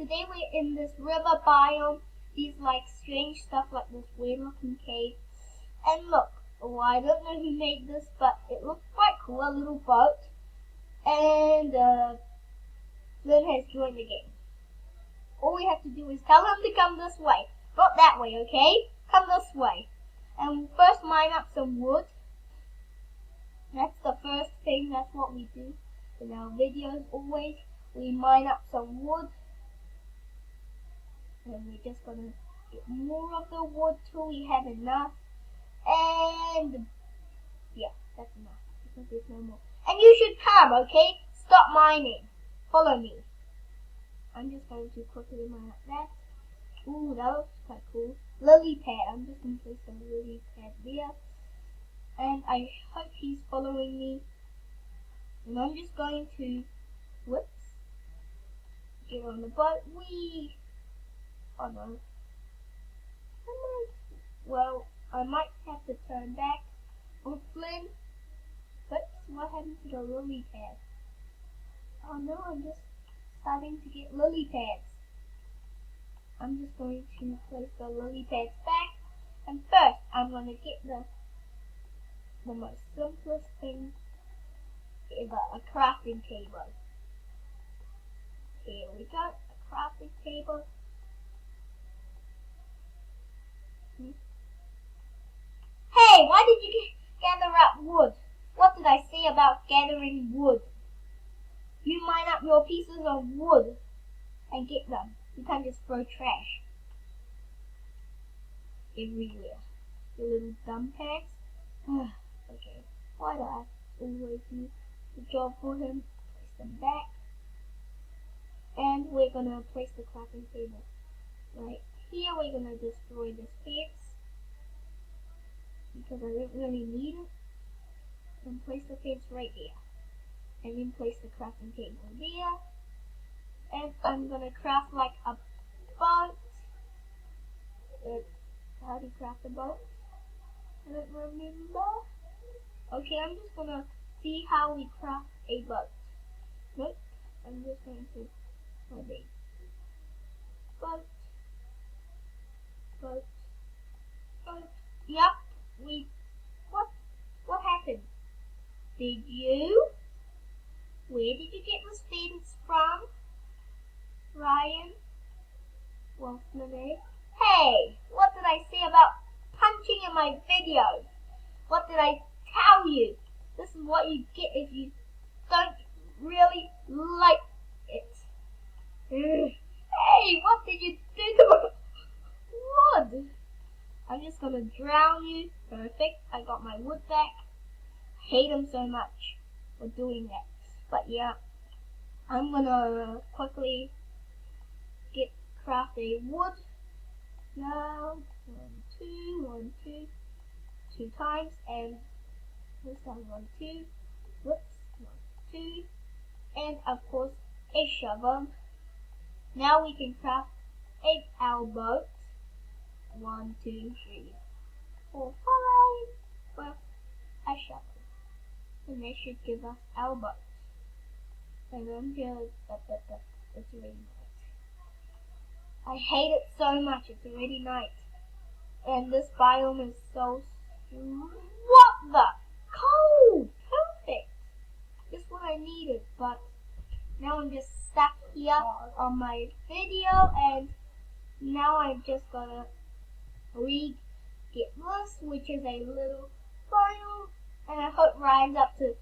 today we're in this river biome. These like strange stuff like this weird looking cave. And look, I don't know who made this, but it looks quite cool, a little boat. And Lynn has joined the game. All we have to do is tell him to come this way. Not that way, okay? Come this way. And first mine up some wood. That's the first thing, that's what we do in our videos always. We mine up some wood. And we're just gonna get more of the wood till we have enough. And yeah, that's enough because there's no more. And you should come, okay? Stop mining. Follow me. I'm just going to quickly mine up that. Ooh, that looks quite cool. Lily pad. I'm just going to place some lily pad there. And I hope he's following me. And I'm just going to, whoops, get on the boat. Whee! Oh no. Well, I might have to turn back. Oh, Flynn. Whoops, what happened to the lily pad? Oh no, I'm just starting to get lily pads. I'm just going to place the lily pads back. And first, I'm going to get the most simplest thing ever, a crafting table. Here we go, a crafting table. Hey, why did you gather up wood? What did I say about gathering wood? You mine up your pieces of wood and get them. You can't just throw trash everywhere. You little dumb pants. Okay, why do I always do the job for him? Place them back. And we're gonna place the crafting table right here. We're gonna destroy this fence because I don't really need it. And place the fence right there. And then place the crafting table there. And I'm gonna craft like a boat. How do you craft a boat? I don't remember. Okay, I'm just gonna see how we craft a boat. Nope, I'm just going to maybe boat. Yep, what happened? Did you? Where did you get this fence from? Ryan? Well, hey, what did I say about punching in my videos? What did I tell you? This is what you get if you don't really like it. Hey, what did you do to my wood? I'm just gonna drown you. Perfect, I got my wood back. I hate him so much for doing that. But yeah, I'm gonna quickly craft a wood. Now, 1, 2, 2 times, and this one, 1, 2, whoops, 1, 2, and of course a shovel. Now we can craft our boat. 1, 2, 3, 4, 5, with a shovel, and this should give us our boat. And I'm just, it's already night. I hate it so much, it's already night. And this biome is so, what the? Cold! Perfect! Just what I needed, but now I'm just stuck here on my video, and now I'm just gonna get this, which is a little biome, and I hope Ryan's up to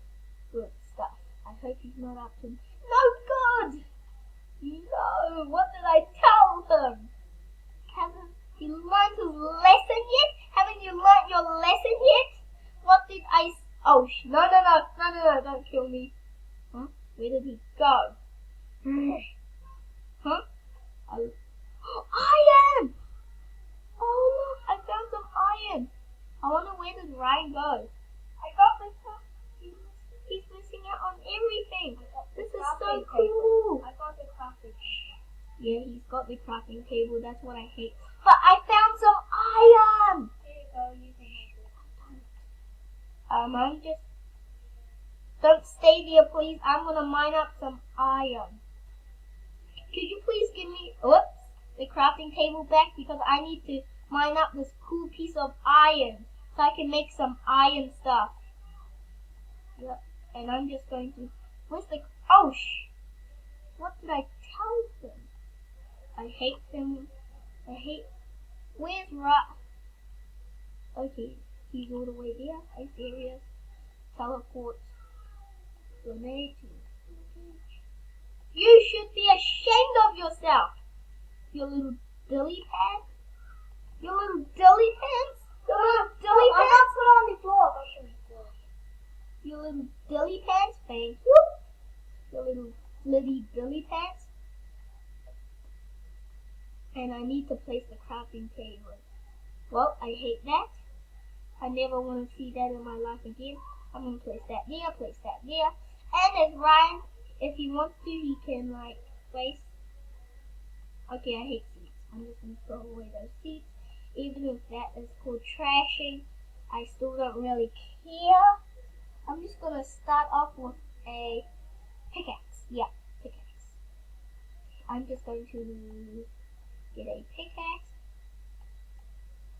good stuff. I hope he's not up to no good! No, what did I tell him? Haven't you learned his lesson yet? Haven't you learned your lesson yet? What did I oh, no, don't kill me. Huh? Where did he go? Huh? Iron! Oh look, I found some iron. I wonder where did Ryan go? I got the stuff. He's missing out on everything. This is so cool. I got the crafting table. Yeah, he's got the crafting table. That's what I hate. But I found some iron. Here you go. You can have it. I'm just. Don't stay there, please. I'm gonna mine up some iron. Could you please give me the crafting table back because I need to mine up this cool piece of iron so I can make some iron stuff. Yep, and I'm just going to, where's the, oh what did I tell them? I hate them, where's okay, he's all the way there, are you serious? Teleport, grenade. You should be ashamed of yourself, you little dilly pants. You little dilly pants. You little dilly pants. I got put on the floor. You little dilly pants. Thank you. You little slitty dilly pants. And I need to place the crafting table. Well, I hate that. I never want to see that in my life again. I'm going to place that there, place that there. And as Ryan, if he wants to, he can like place. Okay, I hate seats. I'm just going to throw away those seats. Even if that is called trashing, I still don't really care. I'm just going to start off with a pickaxe. Yeah, pickaxe. I'm just going to get a pickaxe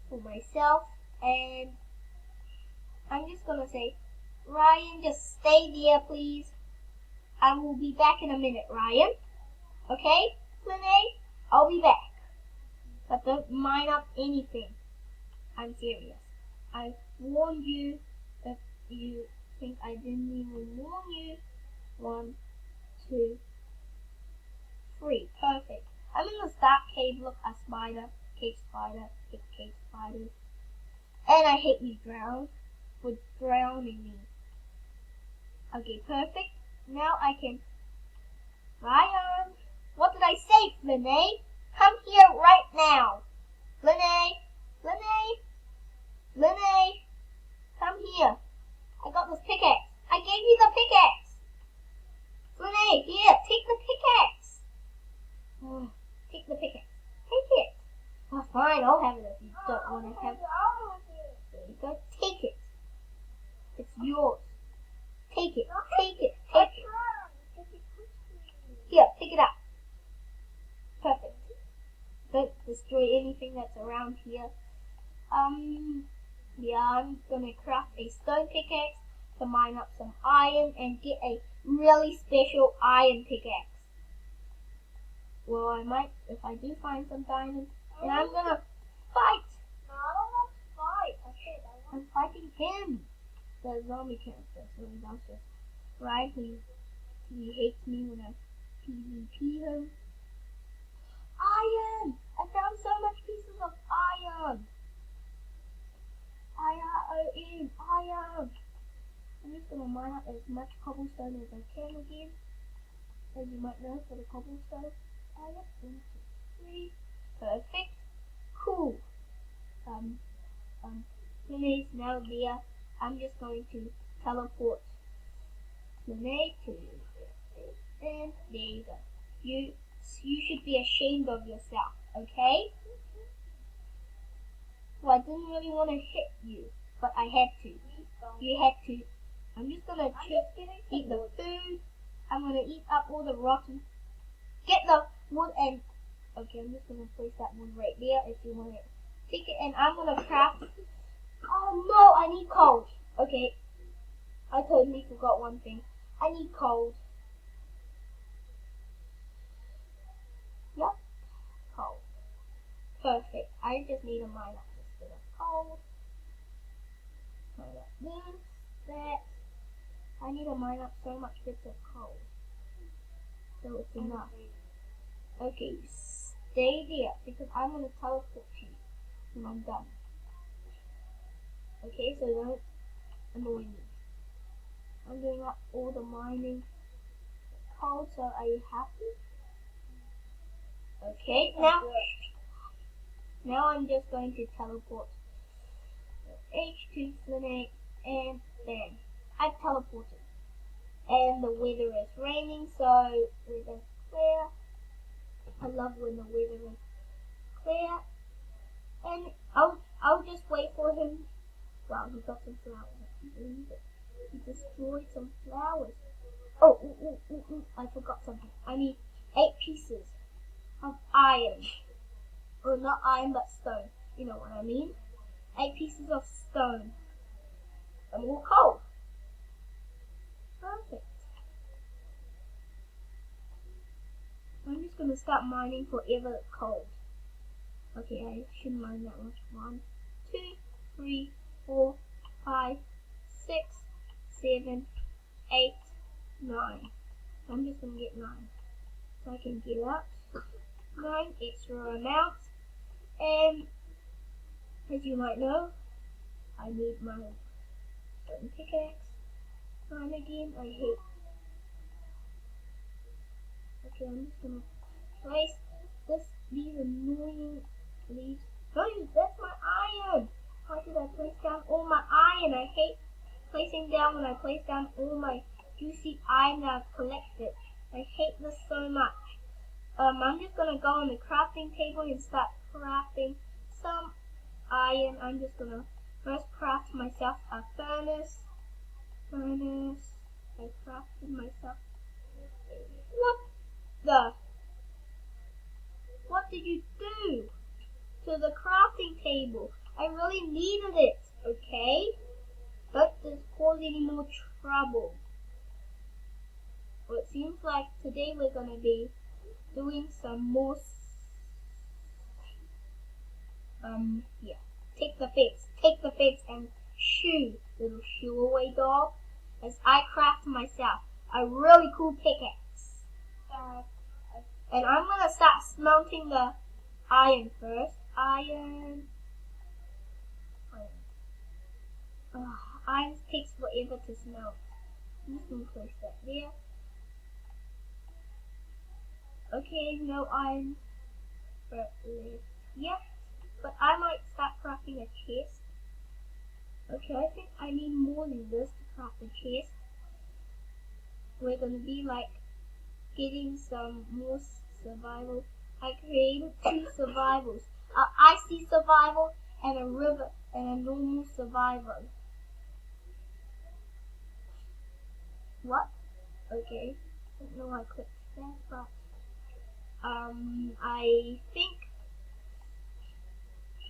for myself. And I'm just going to say, Ryan, just stay there, please. I will be back in a minute, Ryan. Okay, Lene? I'll be back. But don't mine up anything. I'm serious. I warned you. If you think I didn't even warn you. 1, 2, 3. Perfect. I'm in the dark cave. Look, a spider. Cave spider. Cave spider. And I hate you, drown. For drowning me. Okay, perfect. Now I can. Ryan. What did I say, Lene? Come here right now. Lene. Come here. I got this pickaxe. I gave you the pickaxe. Lene, here, take the pickaxe. Take the pickaxe. Take it. Oh, fine, I'll have it if you don't want to have it. There you go. Take it. It's yours. Take it. Here, pick it up. Perfect. Don't destroy anything that's around here. Yeah, I'm gonna craft a stone pickaxe to mine up some iron and get a really special iron pickaxe. Well, I might, if I do find some diamonds, and I'm gonna fight. No, I don't want to fight. I'm fighting him, the zombie character. So that's just right. He hates me when I PvP him. Iron! I found so much pieces of iron. Iron. I'm just gonna mine up as much cobblestone as I can again. As you might know, for the cobblestone. Iron. 1, 2, 3. Perfect. Cool. Lene's now there. I'm just going to teleport Lene to, and there you go. You should be ashamed of yourself, okay? Well, I didn't really want to hit you, but I had to. You had to. I'm just gonna eat the food. I'm gonna eat up all the rotten. Get the wood and. Okay, I'm just gonna place that wood right there if you want to take it. And I'm gonna craft. Oh no, I need coal. Okay, I totally forgot one thing. I need coal. Yep, coal. Perfect. I just need to mine up this bit of coal. Mine up this, that. I need to mine up so much bits of coal. So it's enough. Okay, stay there because I'm going to teleport you when I'm done. Okay, so don't annoy me. I'm doing up all the mining coal, so are you happy? Okay, now I'm just going to teleport H2 Flynn and bam. I've teleported. And the weather is raining, so weather's clear. I love when the weather is clear. And I'll just wait for him. Wow, he got some flowers. I can't believe it. He destroyed some flowers. Oh, I forgot something. I need 8 pieces of iron. Or not iron, but stone. You know what I mean? 8 pieces of stone. And more coal. Perfect. I'm just gonna start mining forever coal. Okay, I shouldn't mine that much. 1, 2, 3, 4, 5, 6, 7, 8, 9. I'm just gonna get 9. So I can get out 9 extra amounts. And as you might know, I need my stone pickaxe. 9 again. I hate. Okay, I'm just gonna place these annoying leaves. No, that's my iron. Why did I place down all my iron? I hate placing down when I place down all my juicy iron that I've collected. I hate this so much. I'm just gonna go on the crafting table and start crafting some iron. I'm just gonna first craft myself a furnace. I crafted myself. What did you do to the crafting table? I really needed it, okay? Don't just cause any more trouble. Well, it seems like today we're gonna be doing some more. Yeah. Take the fence and shoo, little shoo away dog. As I craft myself a really cool pickaxe. And I'm gonna start smelting the iron first. Iron takes forever to smelt. I'm just gonna place that there. Okay, no iron yet, but I might start crafting a chest. Okay, I think I need more than this to craft a chest. We're gonna be like getting some more survival. I created 2 survivals. An icy survival and a river and a normal survival. What? Okay. I don't know why I clicked that, but I think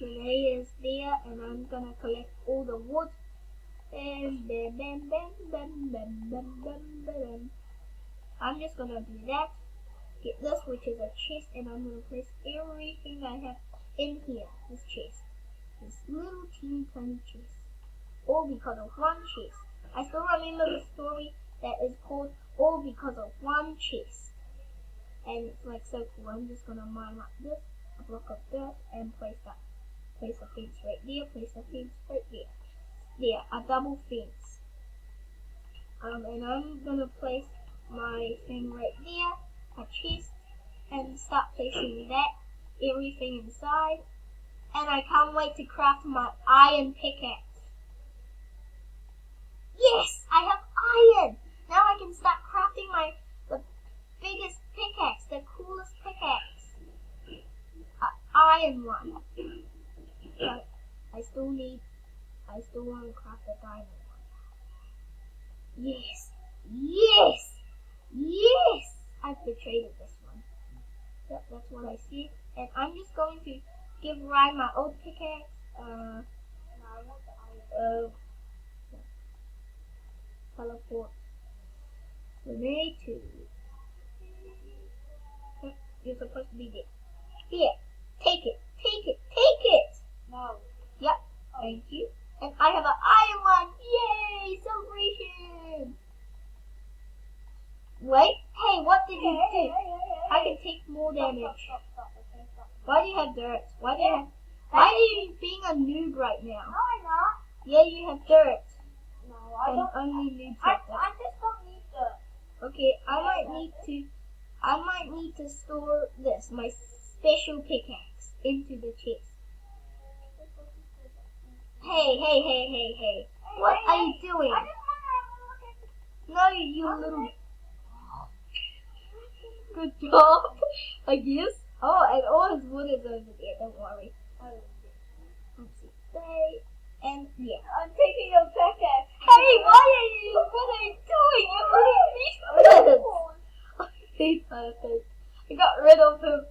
Renee is there, and I'm gonna collect all the wood. And I'm just gonna do that. Get this, which is a chest, and I'm gonna place everything I have in here. This chest, this little teeny tiny chest, all because of one chest. I still remember the story that is called "All Because of One Chest," and it's like so cool. I'm just gonna mine up this, a block of dirt, and place a fence right there. Place a fence right there. There, a double fence. And I'm gonna place my thing right there, a chest, and start placing everything inside. And I can't wait to craft my iron pickaxe. Yes, I have iron. Now I can start crafting the biggest pickaxe, the coolest pickaxe, iron one. But I still want to craft a diamond one. Yes! I've betrayed this one. Yep, that's what I see. And I'm just going to give Ryan my old pickaxe. Teleport Renee to. You're supposed to be there. Here, take it. No. Yep, thank you. And I have an iron one. Yay! Celebration! Wait, hey, what did you do? I can take more damage. Stop. Why do you have dirt? Why are you being a noob right now? No, I'm not. Yeah, you have dirt. No, I don't. Only noobs have dirt. I just don't need dirt. Okay, I might need to store this, my special pickaxe, into the chest. Hey. What are you doing? I just want to have a look at the... No, you little... Good job, I guess. Oh, and all his wood is over there, don't worry. Let's see. And yeah. I'm taking your pickaxe. Hey, what are you doing? You're putting me. Okay, perfect. I got rid of him.